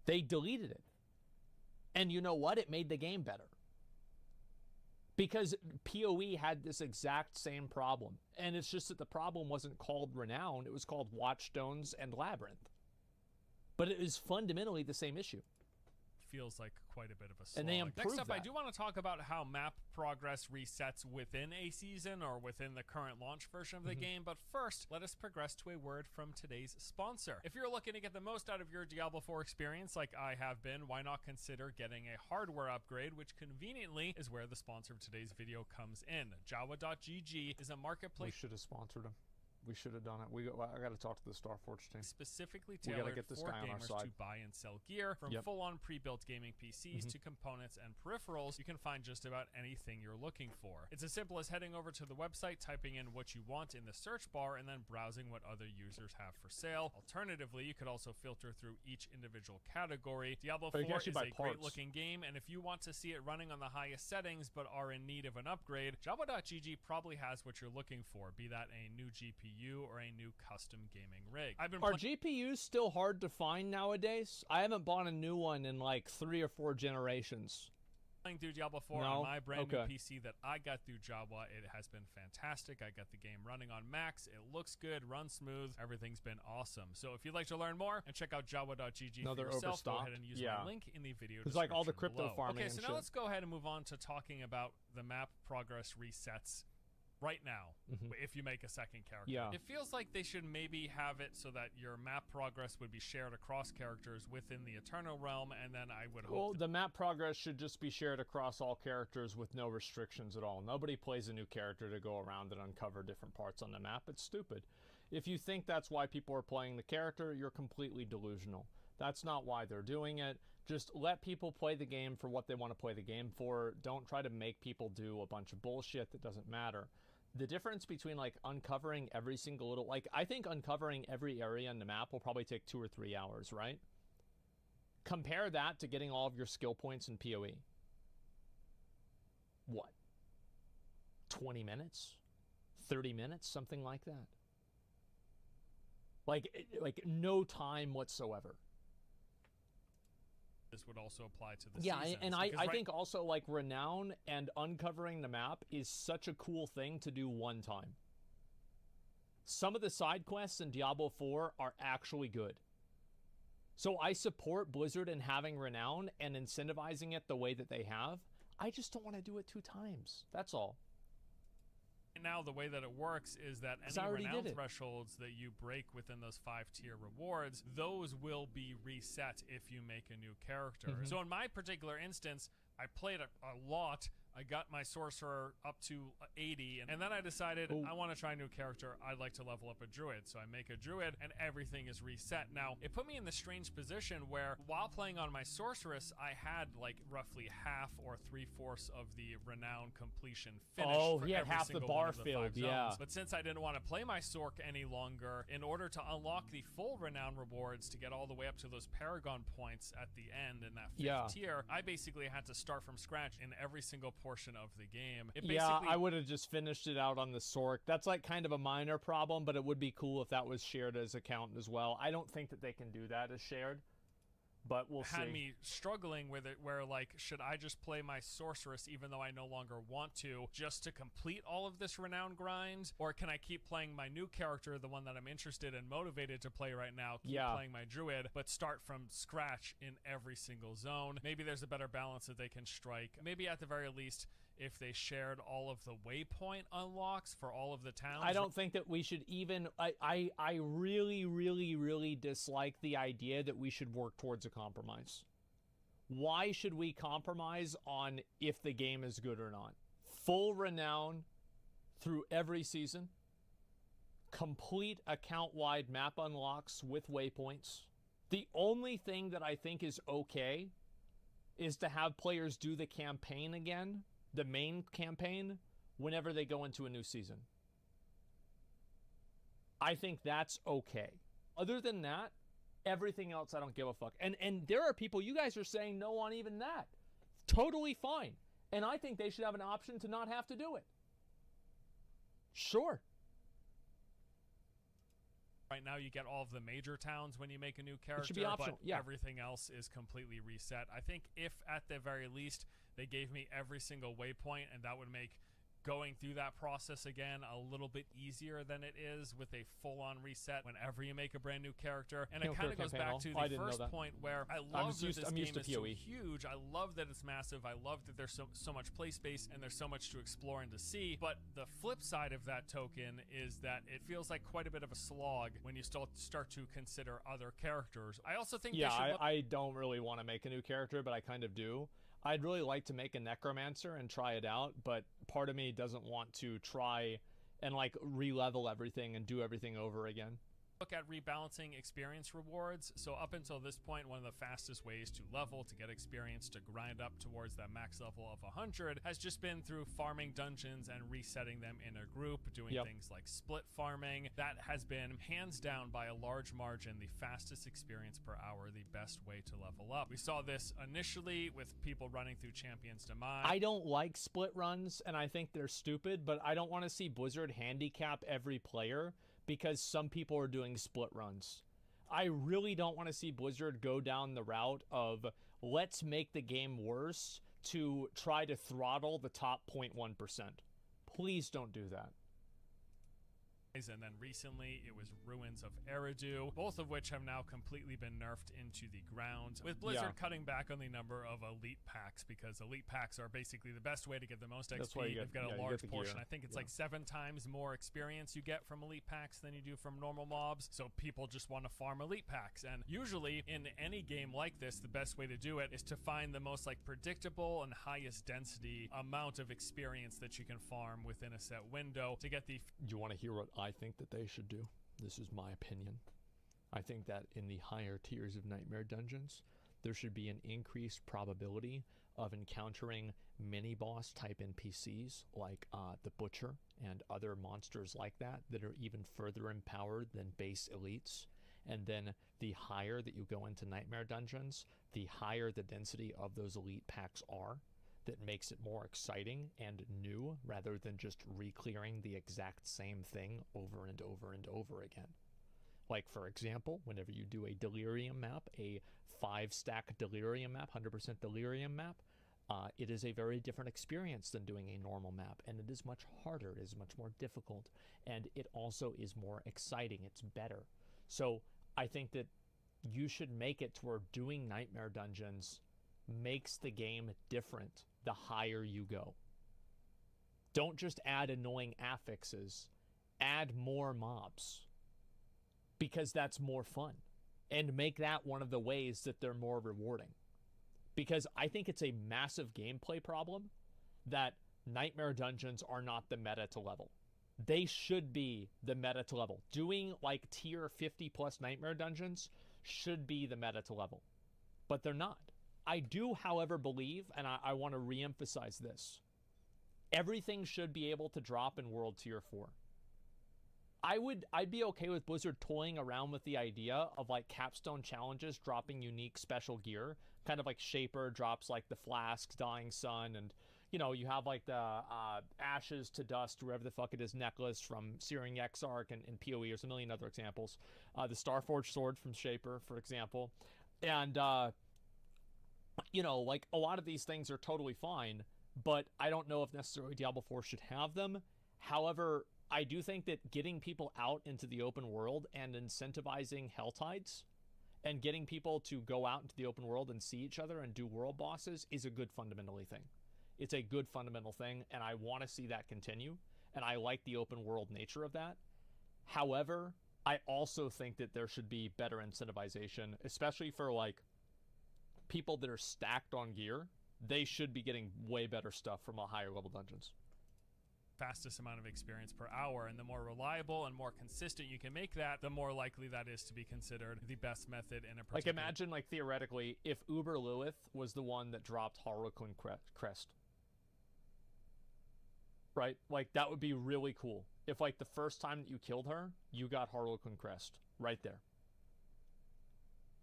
They deleted it. And you know what? It made the game better. Because PoE had this exact same problem. And it's just that the problem wasn't called Renown, it was called Watchstones and Labyrinth. But it is fundamentally the same issue. Feels like quite a bit of a slog. And they improved Next up, that. I do want to talk about how map progress resets within a season or within the current launch version of the game. But first, let us progress to a word from today's sponsor. If you're looking to get the most out of your Diablo 4 experience like I have been, why not consider getting a hardware upgrade, which conveniently is where the sponsor of today's video comes in. Jawa.gg is a marketplace. We should have sponsored them. We should have done it. I got to talk to the Starforge team. Specifically We gotta tailored get this for guy on our gamers side. to buy and sell gear, from Yep. full-on pre-built gaming PCs to components and peripherals. You can find just about anything you're looking for. It's as simple as heading over to the website, typing in what you want in the search bar, and then browsing what other users have for sale. Alternatively, you could also filter through each individual category. Diablo Or you 4 can actually is buy a parts. great-looking game, and if you want to see it running on the highest settings but are in need of an upgrade, Jabba.gg probably has what you're looking for, be that a new GPU or a new custom gaming rig. I've been Are GPUs still hard to find nowadays? I haven't bought a new one in like 3 or 4 generations. playing through Diablo 4 No? on my brand Okay. new PC that I got through Jawa. It has been fantastic. I got the game running on max. It looks good, runs smooth. Everything's been awesome. So if you'd like to learn more and check out Jawa.gg No, for they're yourself, go overstocked. ahead and use Yeah. my link in the video It's like all the description crypto below. farming Okay, so and now shit. let's go ahead and move on to talking about the map progress resets right now if you make a second character. Yeah. It feels like they should maybe have it so that your map progress would be shared across characters within the Eternal Realm, and then I would hope Well, the map progress should just be shared across all characters with no restrictions at all. Nobody plays a new character to go around and uncover different parts on the map. It's stupid. If you think that's why people are playing the character, you're completely delusional. That's not why they're doing it. Just let people play the game for what they want to play the game for. Don't try to make people do a bunch of bullshit that doesn't matter. The difference between like uncovering every single little, like I think uncovering every area in the map will probably take 2 or 3 hours, right? Compare that to getting all of your skill points in PoE. What? 20 minutes? 30 minutes? Something like that. Like no time whatsoever. this would also apply to the Yeah, seasons. and I Because think also like Renown and uncovering the map is such a cool thing to do one time. Some of the side quests in Diablo 4 are actually good. So I support Blizzard in having Renown and incentivizing it the way that they have. I just don't want to do it 2 times. That's all. now the way that it works is that I any already renown did it. thresholds that you break within those 5-tier rewards, those will be reset if you make a new character. Mm-hmm. So in my particular instance, I played a lot. I got my sorcerer up to 80, and then I decided I want to try a new character. I'd like to level up a druid. So I make a druid, and everything is reset. Now, it put me in the strange position where, while playing on my sorceress, I had like roughly half or 3/4 of the renown completion finished. Oh, for he had every half the single bar one of the filled, 5 zones. yeah. But since I didn't want to play my Sork any longer, in order to unlock the full renown rewards to get all the way up to those Paragon points at the end in that 5th tier, I basically had to start from scratch in every single portion of the game. It Yeah, basically I would have just finished it out on the Sork. That's like kind of a minor problem, but it would be cool if that was shared as account as well. I don't think that they can do that as shared, but we'll had see. me struggling with it, where like, should I just play my sorceress even though I no longer want to, just to complete all of this renown grind, or can I keep playing my new character, the one that I'm interested and motivated to play right now, keep playing my druid, but start from scratch in every single zone? Maybe there's a better balance that they can strike. Maybe at the very least, if they shared all of the waypoint unlocks for all of the towns. I don't think that we should even... I really, really, really dislike the idea that we should work towards a compromise. Why should we compromise on if the game is good or not? Full renown through every season. Complete account-wide map unlocks with waypoints. The only thing that I think is okay is to have players do the campaign again, the main campaign, whenever they go into a new season. I think that's okay. Other than that, everything else I don't give a fuck. And there are people, you guys are saying no on even that. Totally fine. And I think they should have an option to not have to do it. Sure. Right now, you get all of the major towns when you make a new character, should be optional, but yeah. everything else is completely reset. I think if, at the very least, they gave me every single waypoint, and that would make going through that process again a little bit easier than it is with a full-on reset whenever you make a brand new character. And it kind of goes back to the first point where I love that this game is so huge. I love that it's massive. I love that there's so much play space and there's so much to explore and to see. But the flip side of that token is that it feels like quite a bit of a slog when you start to consider other characters. I also think I don't really want to make a new character, but I kind of do. I'd really like to make a necromancer and try it out, but part of me doesn't want to try and like re-level everything and do everything over again. Look at rebalancing experience rewards. So up until this point, one of the fastest ways to level, to get experience, to grind up towards that max level of 100 has just been through farming dungeons and resetting them in a group, doing things like split farming. That has been hands down by a large margin the fastest experience per hour, the best way to level up. We saw this initially with people running through Champions Demise. I don't like split runs, and I think they're stupid, but I don't want to see Blizzard handicap every player because some people are doing split runs. I really don't want to see Blizzard go down the route of let's make the game worse to try to throttle the top 0.1%. Please don't do that. And then recently it was Ruins of Eridu, both of which have now completely been nerfed into the ground, with Blizzard cutting back on the number of elite packs, because elite packs are basically the best way to get the most XP. They've got a large portion. I think it's like 7 times more experience you get from elite packs than you do from normal mobs, so people just want to farm elite packs. And usually in any game like this, the best way to do it is to find the most like predictable and highest density amount of experience that you can farm within a set window to get the... You want to hear what I think that they should do? This is my opinion. I think that in the higher tiers of Nightmare Dungeons, there should be an increased probability of encountering mini-boss type NPCs like the Butcher and other monsters like that are even further empowered than base elites. And then the higher that you go into Nightmare Dungeons, the higher the density of those elite packs are. That makes it more exciting and new rather than just re-clearing the exact same thing over and over and over again. Like, for example, whenever you do a Delirium map, a 5-stack Delirium map, 100% Delirium map, it is a very different experience than doing a normal map, and it is much harder, it is much more difficult, and it also is more exciting, it's better. So I think that you should make it to where doing Nightmare Dungeons makes the game different the higher you go. Don't just add annoying affixes, add more mobs, because that's more fun, and make that one of the ways that they're more rewarding. Because I think it's a massive gameplay problem that Nightmare Dungeons are not the meta to level. They should be the meta to level. Doing like tier 50 plus Nightmare Dungeons should be the meta to level, but they're not. I do, however, believe, and I want to re-emphasize this, everything should be able to drop in World Tier 4. I'd be okay with Blizzard toying around with the idea of like capstone challenges dropping unique special gear, kind of like Shaper drops like the Flask, Dying Sun, and you know, you have like the Ashes to Dust, wherever the fuck it is, necklace from Searing Exarch and PoE. There's a million other examples. The Starforged Sword from Shaper, for example. And you know, like, a lot of these things are totally fine, but I don't know if necessarily Diablo 4 should have them. However, I do think that getting people out into the open world and incentivizing Helltides and getting people to go out into the open world and see each other and do world bosses is a good fundamentally thing. It's a good fundamental thing, and I want to see that continue, and I like the open world nature of that. However, I also think that there should be better incentivization, especially for, like, people that are stacked on gear. They should be getting way better stuff from a higher level dungeons. Fastest amount of experience per hour, and the more reliable and more consistent you can make that, the more likely that is to be considered the best method in a particular... Like, imagine, like, theoretically, if Uber Lilith was the one that dropped Harlequin Crest. Right? Like, that would be really cool. If, like, the first time that you killed her, you got Harlequin Crest. Right there.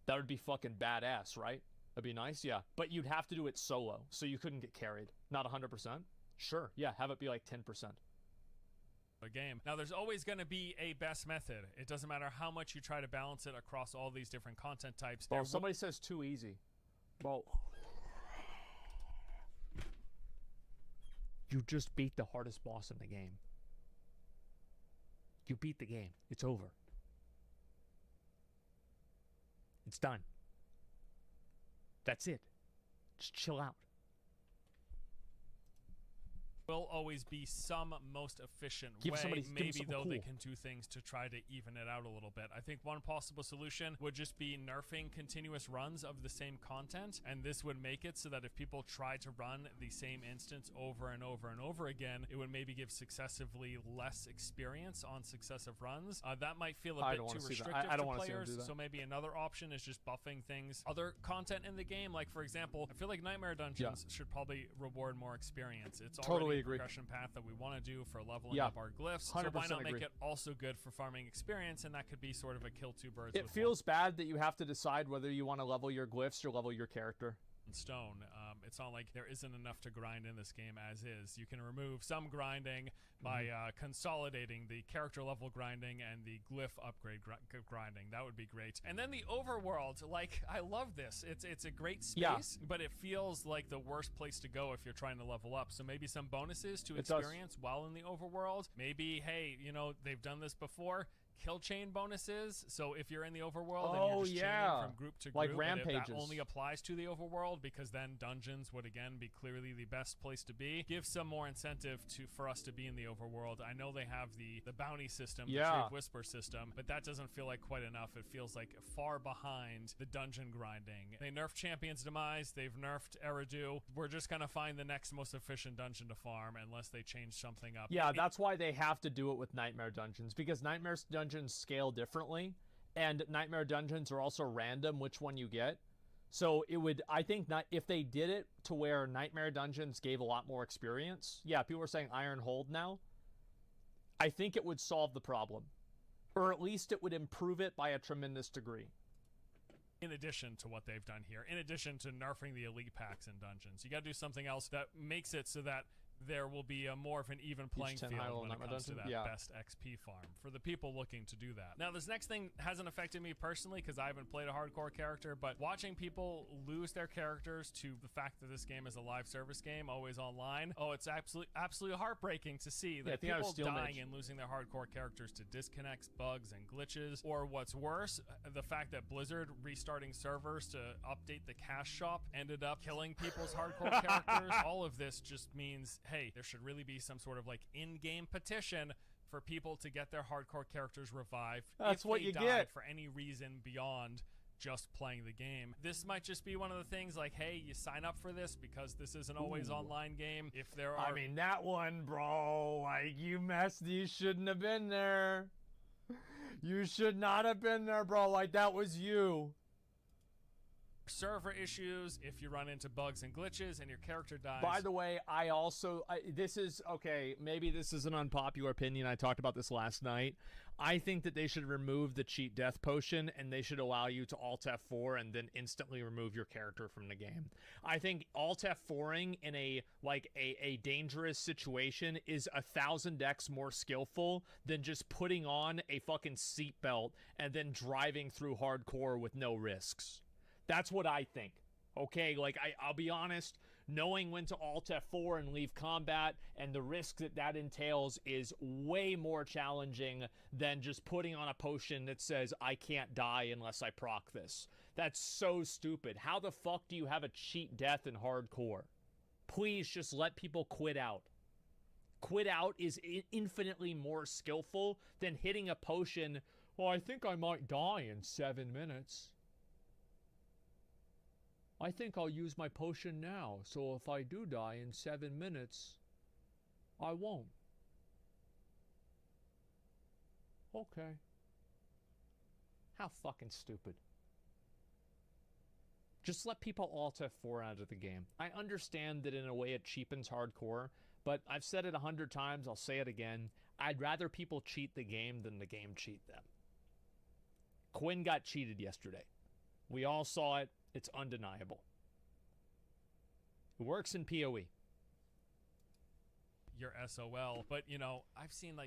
That would be fucking badass, right? That'd be nice, yeah. But you'd have to do it solo, so you couldn't get carried. Not 100%? Sure, yeah, have it be like 10%. A game. Now, there's always going to be a best method. It doesn't matter how much you try to balance it across all these different content types. Well, somebody says too easy. Well, you just beat the hardest boss in the game. You beat the game. It's over. It's done. That's it. Just chill out. will always be some most efficient Give way. somebody- give 'em Maybe something though they cool. can do things to try to even it out a little bit. I think one possible solution would just be nerfing continuous runs of the same content, and this would make it so that if people try to run the same instance over and over and over again, it would maybe give successively less experience on successive runs. That might feel a I bit don't too wanna see that. restrictive I don't to wanna see them players, do that. so maybe another option is just buffing things, other content in the game. Like, for example, I feel like Nightmare Dungeons should probably reward more experience. It's Totally already a agree. progression path that we want to do for leveling Yeah. up our glyphs, so 100% why not make agree. it also good for farming experience, and that could be sort of a kill two birds It with feels bad that you have to decide whether you want to level your glyphs or level your character. one stone. It's not like there isn't enough to grind in this game as is. You can remove some grinding by consolidating the character level grinding and the glyph upgrade grinding. That would be great. And then the overworld, like, I love this. It's a great space, but it feels like the worst place to go if you're trying to level up. So maybe some bonuses to It does. experience while in the overworld. Maybe, hey, you know, they've done this before. Kill chain bonuses. So if you're in the overworld and you're just chaining from group to group, Like and rampages. that only applies to the overworld, because then dungeons would again be clearly the best place to be. Give some more incentive for us to be in the overworld. I know they have the bounty system, the Tree of Whisper system, but that doesn't feel like quite enough. It feels like far behind the dungeon grinding. They nerfed Champion's Demise. They've nerfed Eridu. We're just gonna find the next most efficient dungeon to farm unless they change something up. Yeah, that's why they have to do it with Nightmare Dungeons, because Nightmare Dungeons scale differently, and Nightmare Dungeons are also random which one you get. So it would, I think, not if they did it to where Nightmare Dungeons gave a lot more experience. Yeah, people are saying Iron Hold now. I think it would solve the problem, or at least it would improve it by a tremendous degree. In addition to what they've done here, in addition to nerfing the elite packs in dungeons, you got to do something else that makes it so that there will be a more of an even playing field when it comes to that best XP farm for the people looking to do that. Now, this next thing hasn't affected me personally because I haven't played a hardcore character, but watching people lose their characters to the fact that this game is a live service game, always online, it's absolutely heartbreaking to see that people dying and losing their hardcore characters to disconnects, bugs, and glitches, or what's worse, the fact that Blizzard restarting servers to update the cash shop ended up killing people's hardcore characters. All of this just means, hey, there should really be some sort of like in-game petition for people to get their hardcore characters revived. That's what you died get for any reason beyond just playing the game. This might just be one of the things like, hey, you sign up for this because this is an always online game. If there are, I mean, that one, bro, like, you shouldn't have been there. You should not have been there, bro. Like, that was you. server issues, if you run into bugs and glitches and your character dies. By the way, this is, okay, maybe this is an unpopular opinion. I talked about this last night. I think that they should remove the cheat death potion and they should allow you to Alt F4 and then instantly remove your character from the game. I think Alt F4ing in a dangerous situation is 1,000x more skillful than just putting on a fucking seatbelt and then driving through hardcore with no risks. That's what I think. Okay, like, I'll be honest, knowing when to Alt F4 and leave combat and the risk that entails is way more challenging than just putting on a potion that says, I can't die unless I proc this. That's so stupid. How the fuck do you have a cheat death in hardcore? Please just let people quit out. Quit out is infinitely more skillful than hitting a potion, well, I think I might die in 7 minutes. I think I'll use my potion now, so if I do die in 7 minutes, I won't. Okay. How fucking stupid. Just let people Alt F4 out of the game. I understand that in a way it cheapens hardcore, but I've said it 100 times, I'll say it again. I'd rather people cheat the game than the game cheat them. Quinn got cheated yesterday. We all saw it. It's undeniable. It works in PoE. Your SOL, but I've seen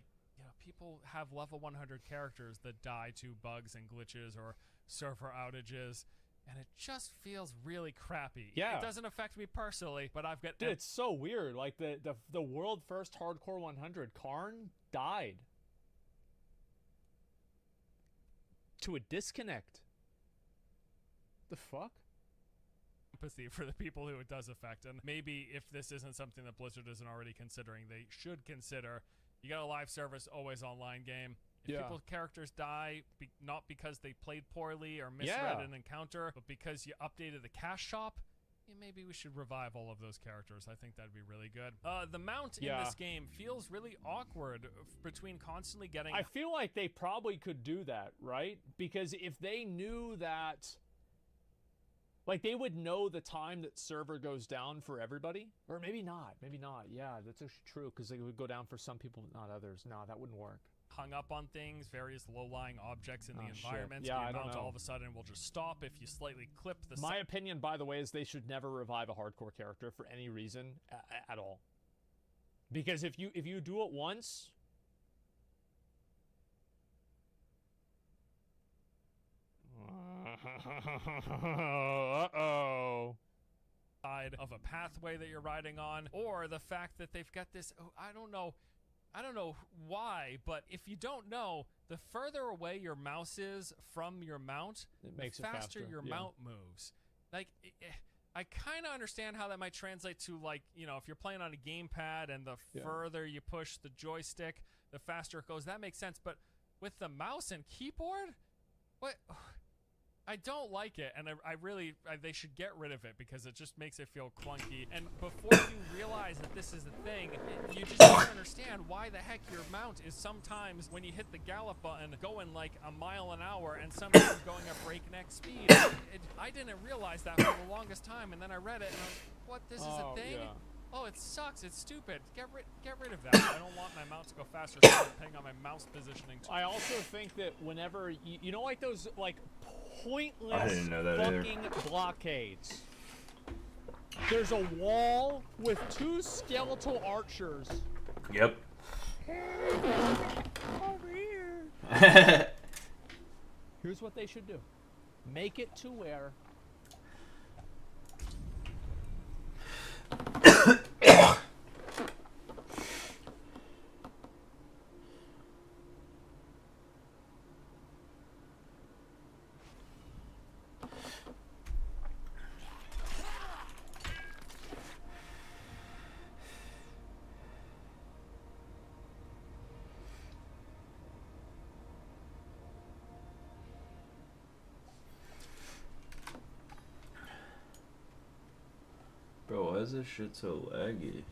people have level 100 characters that die to bugs and glitches or server outages, and it just feels really crappy. Yeah. It doesn't affect me personally, but I've got... Dude, it's so weird. Like, the world first hardcore 100, Karn died to a disconnect. The fuck? empathy for the people who it does affect. And maybe if this isn't something that Blizzard isn't already considering, they should consider. You got a live service, always online game. If people's characters die, not because they played poorly or misread an encounter, but because you updated the cash shop, maybe we should revive all of those characters. I think that'd be really good. The mount in this game feels really awkward between constantly getting... I feel like they probably could do that, right? Because if they knew that... Like, they would know the time that server goes down for everybody. Or maybe not. Maybe not. Yeah, that's actually true, because they would go down for some people, but not others. No, that wouldn't work. Hung up on things, various low-lying objects in the environment. Yeah, the amount all of a sudden will just stop if you slightly clip the... My opinion, by the way, is they should never revive a hardcore character for any reason at all. Because if you do it once... Uh-oh. Side of a pathway that you're riding on, or the fact that they've got this, I don't know why, but if you don't know, the further away your mouse is from your mount, it makes the faster your mount moves. Like, I kind of understand how that might translate to, like, you know, if you're playing on a gamepad and the further you push the joystick, the faster it goes. That makes sense. But with the mouse and keyboard, what? I don't like it, and I really they should get rid of it because it just makes it feel clunky. And before you realize that this is a thing, you just don't understand why the heck your mount is sometimes, when you hit the gallop button, going like a mile an hour, and sometimes going at breakneck speed. I didn't realize that for the longest time, and then I read it, and I was, what, this is a thing? Yeah. Oh, it sucks. It's stupid. Get rid of that. I don't want my mount to go faster, so I'm depending on my mouse positioning. I also think that whenever you know, like those like pointless I didn't know that fucking blockades. There's a wall with 2 skeletal archers. Yep. Over here. Here's what they should do. Make it to where Bro, why is this shit so laggy?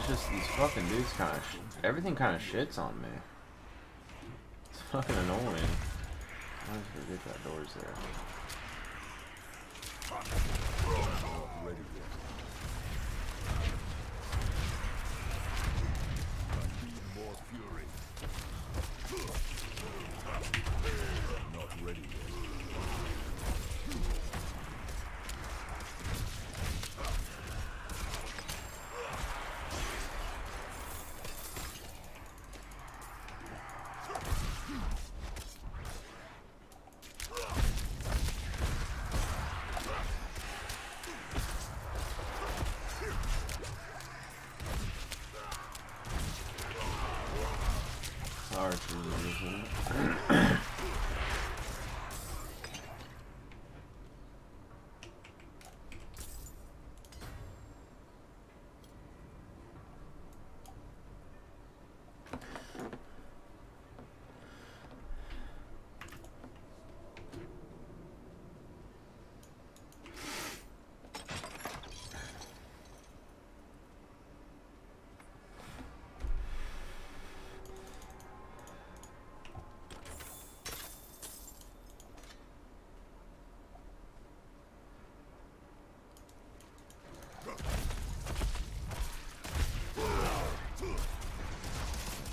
Just these fucking dudes kind of everything kind of shits on me. It's fucking annoying. I always forget that door's there. Not ready yet. I need more fury. Not ready yet.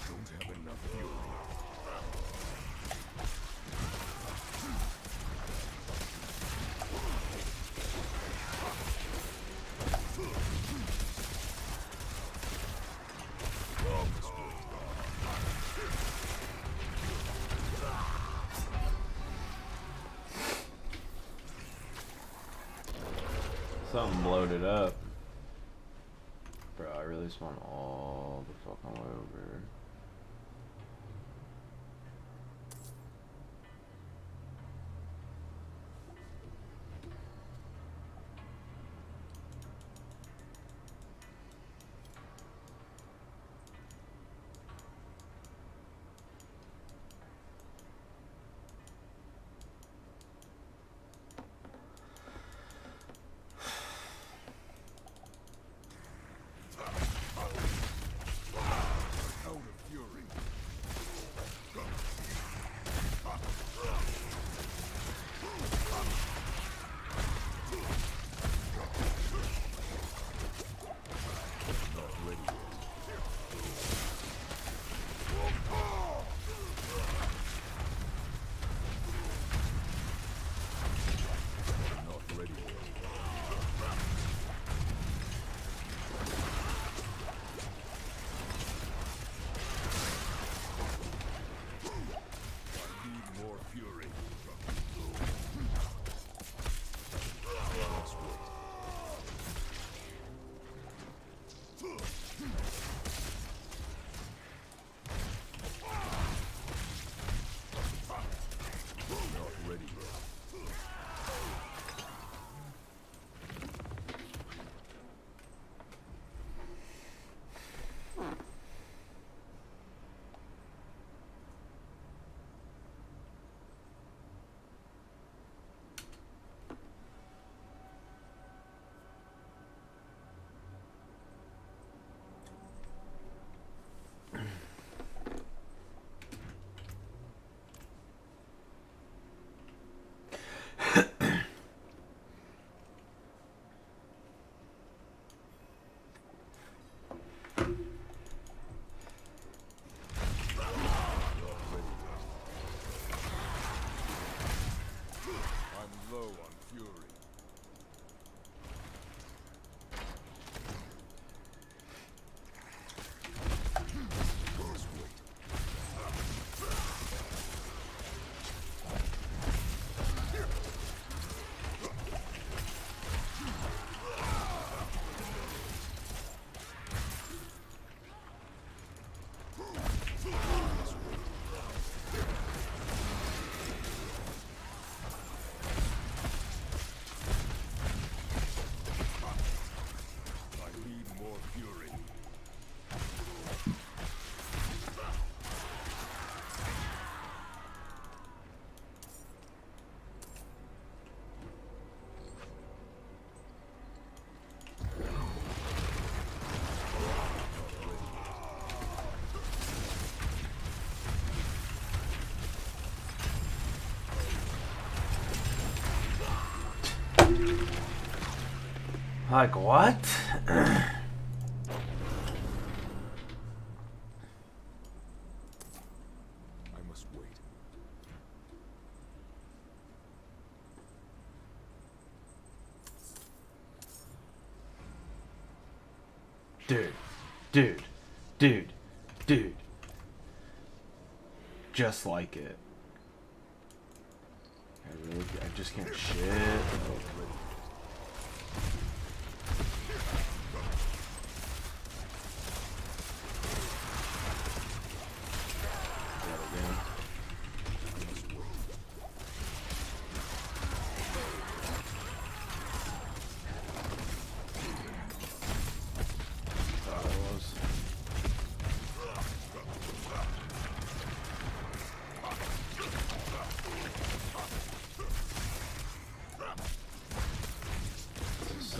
Don't have enough fury. Something bloated up. Bro, I really spawned all the fucking way over. Out of fury. Not ready yet. Not ready yet. I need more fury. Let's wait. Not ready yet. I'm low on fury. Let's wait. I need more fury. Like what? I must wait. Dude, dude, dude, dude. Just like it. I just can't shit. That again.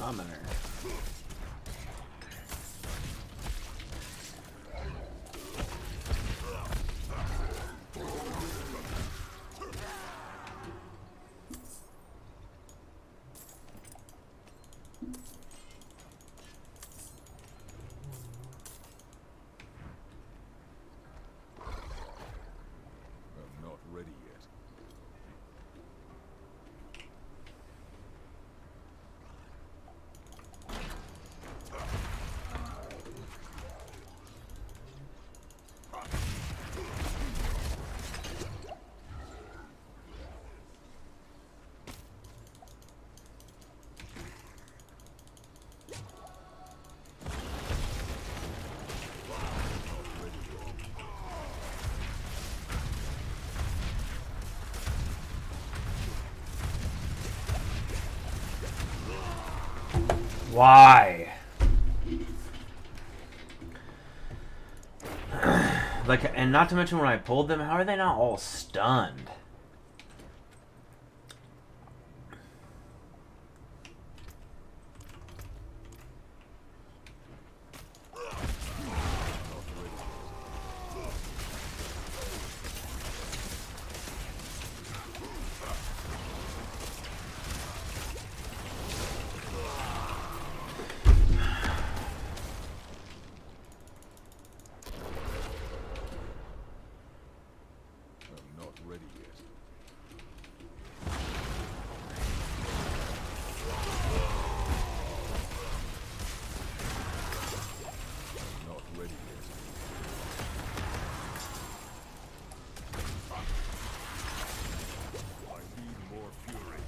summoner. I'm not ready yet. Why? Like, and not to mention when I pulled them, how are they not all stunned? I'm not ready yet. I'm not ready yet. I need more fury.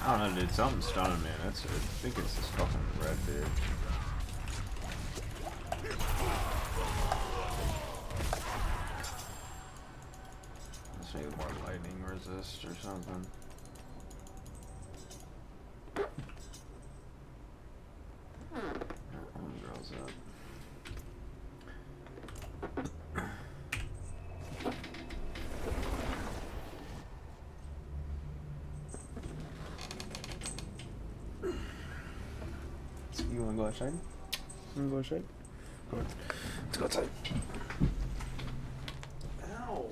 I don't know, dude. Something's stunning me. I think it's this fucking red dude. Let's need more lightning resist or something. Homegirl's up. You wanna go outside? You wanna go outside? Come on. Let's go outside. Ow!